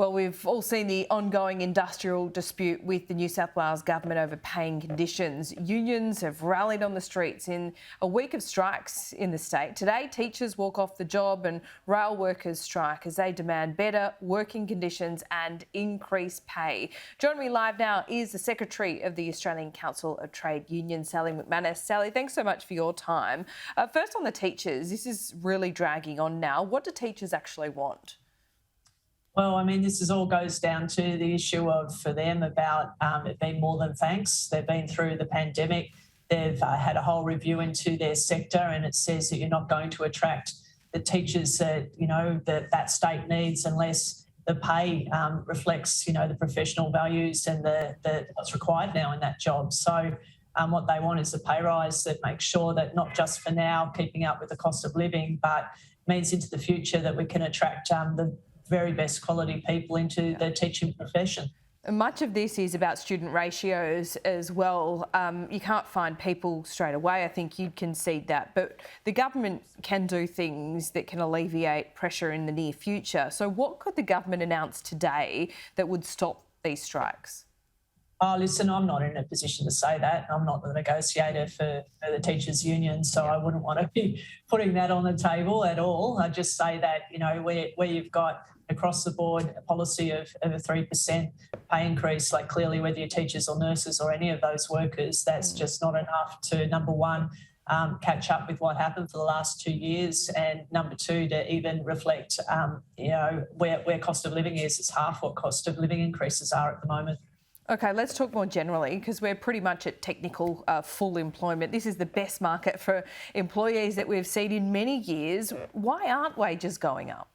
Well, we've all seen the ongoing industrial dispute with the New South Wales government over paying conditions. Unions have rallied on the streets in a week of strikes in the state. Today, teachers walk off the job and rail workers strike as they demand better working conditions and increased pay. Joining me live now is the Secretary of the Australian Council of Trade Unions, Sally McManus. Sally, thanks so much for your time. First on the teachers, this is really dragging on now. What do teachers actually want? Well, I mean, this all goes down to the issue of, for them, about it being more than thanks. They've been through the pandemic. They've had a whole review into their sector, and it says that you're not going to attract the teachers that, that state needs unless the pay reflects, the professional values and what's required now in that job. So what they want is a pay rise that makes sure that not just for now keeping up with the cost of living, but means into the future that we can attract the very best quality people into the teaching profession. Much of this is about student ratios as well. You can't find people straight away. I think you'd concede that. But the government can do things that can alleviate pressure in the near future. So what could the government announce today that would stop these strikes? Oh, listen, I'm not in a position to say that. I'm not the negotiator for the teachers' union, so I wouldn't want to be putting that on the table at all. I just say that, where you've got across the board a policy of a 3% pay increase, like clearly whether you're teachers or nurses or any of those workers, that's just not enough to, number one, catch up with what happened for the last 2 years, and number two, to even reflect, where cost of living is. It's half what cost of living increases are at the moment. Okay, let's talk more generally, because we're pretty much at technical full employment. This is the best market for employees that we've seen in many years. Why aren't wages going up?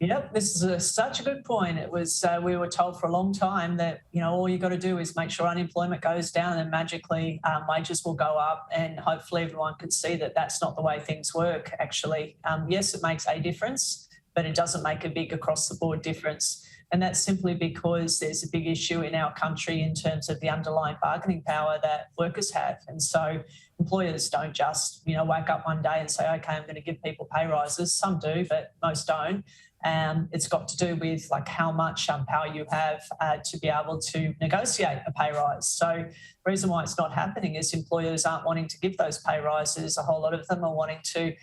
Yep, this is such a good point. It was we were told for a long time that all you got to do is make sure unemployment goes down and magically wages will go up, and hopefully everyone could see that that's not the way things work. Actually, yes, it makes a difference, but it doesn't make a big across the board difference. And that's simply because there's a big issue in our country in terms of the underlying bargaining power that workers have. And so employers don't just, wake up one day and say, OK, I'm going to give people pay rises. Some do, but most don't. It's got to do with how much power you have to be able to negotiate a pay rise. So the reason why it's not happening is employers aren't wanting to give those pay rises. A whole lot of them are wanting to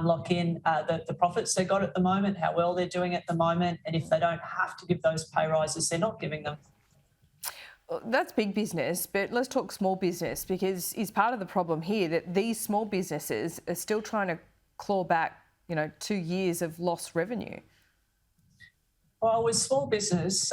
lock in the profits they got at the moment, how well they're doing at the moment, and if they don't have to give those pay rises, they're not giving them. That's big business, but let's talk small business, because is part of the problem here that these small businesses are still trying to claw back, 2 years of lost revenue? Well, with small business,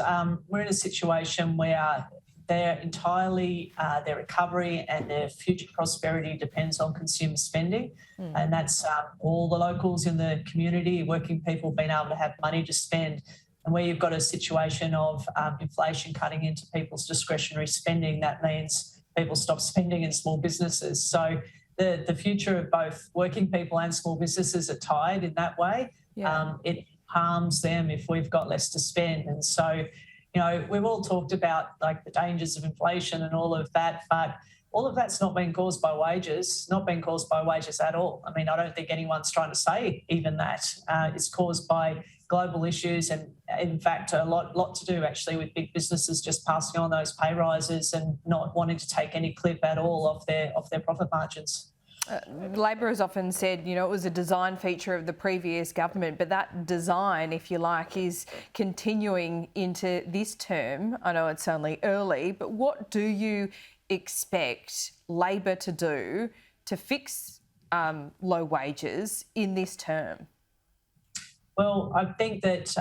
we're in a situation where they're entirely, their recovery and their future prosperity depends on consumer spending. And that's all the locals in the community, working people being able to have money to spend. And where you've got a situation of inflation cutting into people's discretionary spending, that means people stop spending in small businesses. So the future of both working people and small businesses are tied in that way. Yeah. It harms them if we've got less to spend. And so, we've all talked about the dangers of inflation and all of that, but all of that's not been caused by wages, not been caused by wages at all. I mean, I don't think anyone's trying to say even that. It's caused by global issues, and in fact, a lot to do actually with big businesses just passing on those pay rises and not wanting to take any clip at all off their profit margins. Labor has often said, it was a design feature of the previous government, but that design, if you like, is continuing into this term. I know it's only early, but what do you expect Labor to do to fix low wages in this term? Well, I think that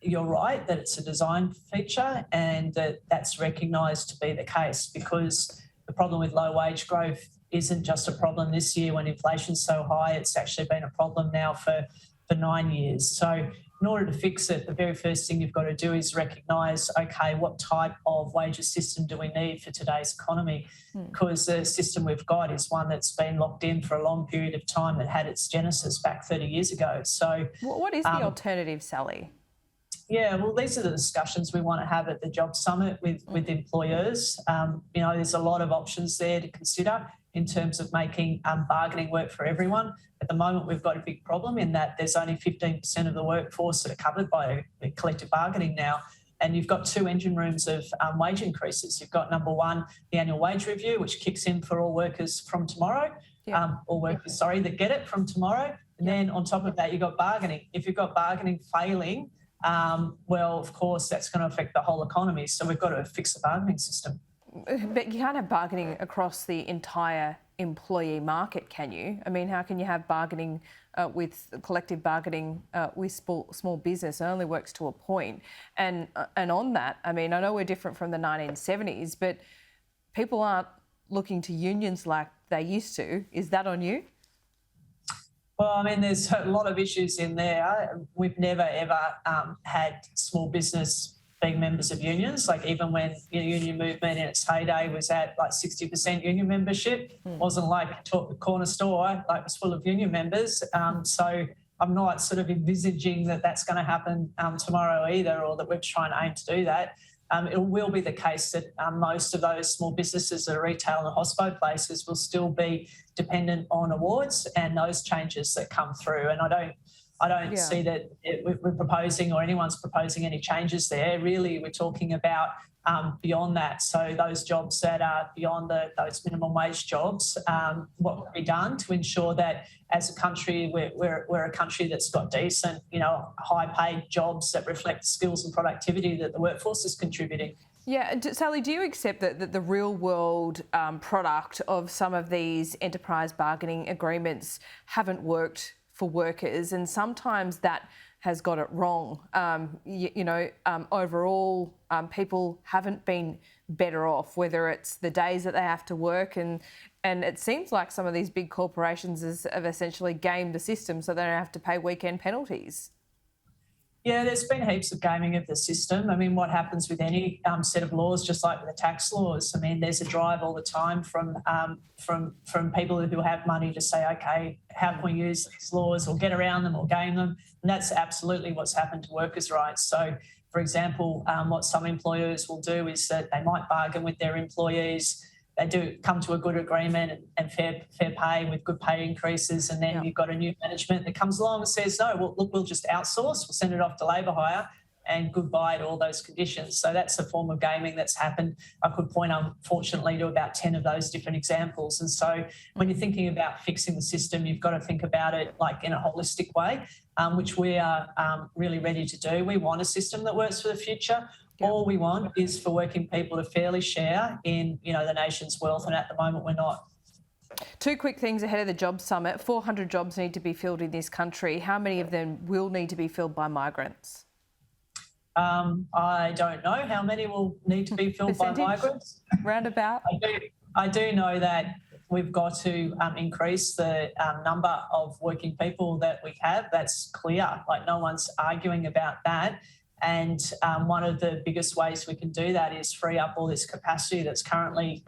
you're right that it's a design feature, and that's recognised to be the case, because the problem with low wage growth isn't just a problem this year when inflation's so high. It's actually been a problem now for 9 years. So in order to fix it, the very first thing you've got to do is recognise, OK, what type of wages system do we need for today's economy? Because the system we've got is one that's been locked in for a long period of time that had its genesis back 30 years ago. So what is the alternative, Sally? Yeah, well, these are the discussions we want to have at the Job Summit with employers. There's a lot of options there to consider in terms of making bargaining work for everyone. At the moment, we've got a big problem in that there's only 15% of the workforce that are covered by collective bargaining now. And you've got two engine rooms of wage increases. You've got number one, the annual wage review, which kicks in for all workers from tomorrow, that get it from tomorrow. And then on top of that, you've got bargaining. If you've got bargaining failing, well, of course, that's going to affect the whole economy. So we've got to fix the bargaining system. But you can't have bargaining across the entire employee market, can you? I mean, how can you have bargaining with collective bargaining with small business? It only works to a point. And on that, I mean, I know we're different from the 1970s, but people aren't looking to unions like they used to. Is that on you? Well, I mean, there's a lot of issues in there. We've never, ever had small business being members of unions. Like even when the union movement in its heyday was at like 60% union membership, wasn't like the corner store, like it was full of union members. So I'm not sort of envisaging that that's going to happen tomorrow either, or that we're trying to aim to do that. It will be the case that most of those small businesses that are retail and hospo places will still be dependent on awards and those changes that come through. And I don't see that we're proposing or anyone's proposing any changes there. Really, we're talking about beyond that. So those jobs that are beyond those minimum wage jobs, what can be done to ensure that as a country, we're a country that's got decent, high-paid jobs that reflect skills and productivity that the workforce is contributing. Yeah, Sally, do you accept that the real-world product of some of these enterprise bargaining agreements haven't worked for workers, and sometimes that has got it wrong? Overall, people haven't been better off, whether it's the days that they have to work, and it seems like some of these big corporations have essentially gamed the system so they don't have to pay weekend penalties. Yeah, there's been heaps of gaming of the system. I mean, what happens with any set of laws, just like with the tax laws? I mean, there's a drive all the time from people who have money to say, okay, how can we use these laws or get around them or game them? And that's absolutely what's happened to workers' rights. So, for example, what some employers will do is that they might bargain with their employees. They do come to a good agreement and fair pay with good pay increases, and then you've got a new management that comes along and says, no, well, look, we'll just outsource, we'll send it off to labour hire, and goodbye to all those conditions. So that's a form of gaming that's happened. I could point, unfortunately, to about 10 of those different examples. And so when you're thinking about fixing the system, you've got to think about it like in a holistic way, which we are really ready to do. We want a system that works for the future. All we want is for working people to fairly share in, the nation's wealth, and at the moment we're not. Two quick things ahead of the Job Summit. 400 jobs need to be filled in this country. How many of them will need to be filled by migrants? I don't know how many will need to be filled by migrants. Roundabout? I do know that we've got to increase the number of working people that we have. That's clear. Like, no one's arguing about that. And one of the biggest ways we can do that is free up all this capacity that's currently,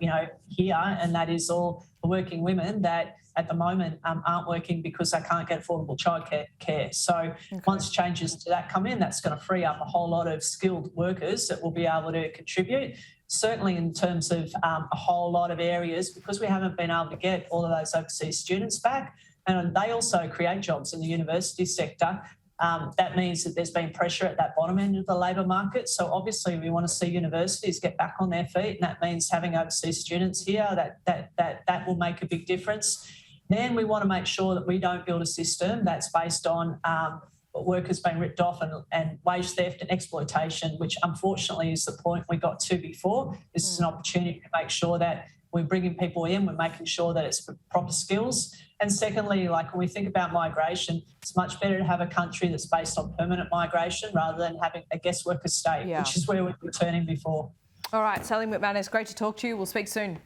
here, and that is all the working women that at the moment aren't working because they can't get affordable childcare. So once changes to that come in, that's going to free up a whole lot of skilled workers that will be able to contribute. Certainly in terms of a whole lot of areas, because we haven't been able to get all of those overseas students back, and they also create jobs in the university sector. That means that there's been pressure at that bottom end of the labour market. So obviously we want to see universities get back on their feet, and that means having overseas students here. That will make a big difference. Then we want to make sure that we don't build a system that's based on workers being ripped off and wage theft and exploitation, which unfortunately is the point we got to before. This is an opportunity to make sure that we're bringing people in, we're making sure that it's for proper skills. And secondly, like when we think about migration, it's much better to have a country that's based on permanent migration rather than having a guest worker state, which is where we were turning before. All right, Sally McManus, great to talk to you. We'll speak soon.